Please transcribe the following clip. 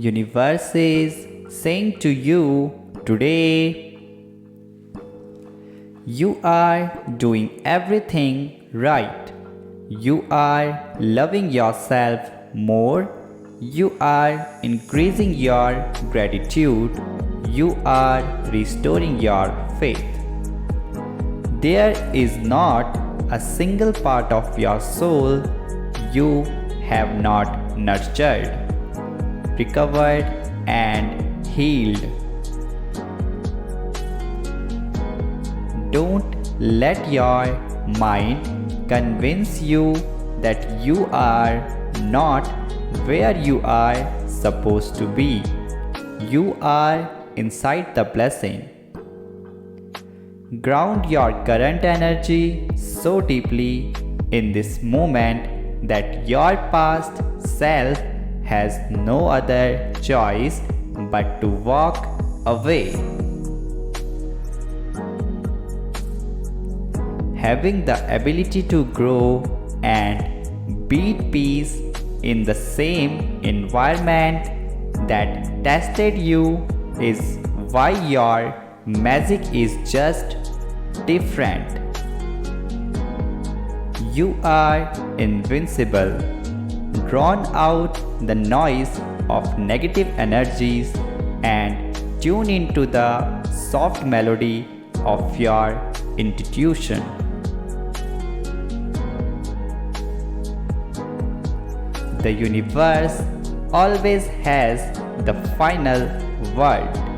Universe is saying to you today, you are doing everything right. You are loving yourself more. You are increasing your gratitude. You are restoring your faith. There is not a single part of your soul you have not nurtured, recovered, and healed. Don't let your mind convince you that you are not where you are supposed to be. You are inside the blessing. Ground your current energy so deeply in this moment that your past self has no other choice but to walk away. Having the ability to grow and be at peace in the same environment that tested you is why your magic is just different. You are invincible. Drown out the noise of negative energies and tune into the soft melody of your intuition. The universe always has the final word.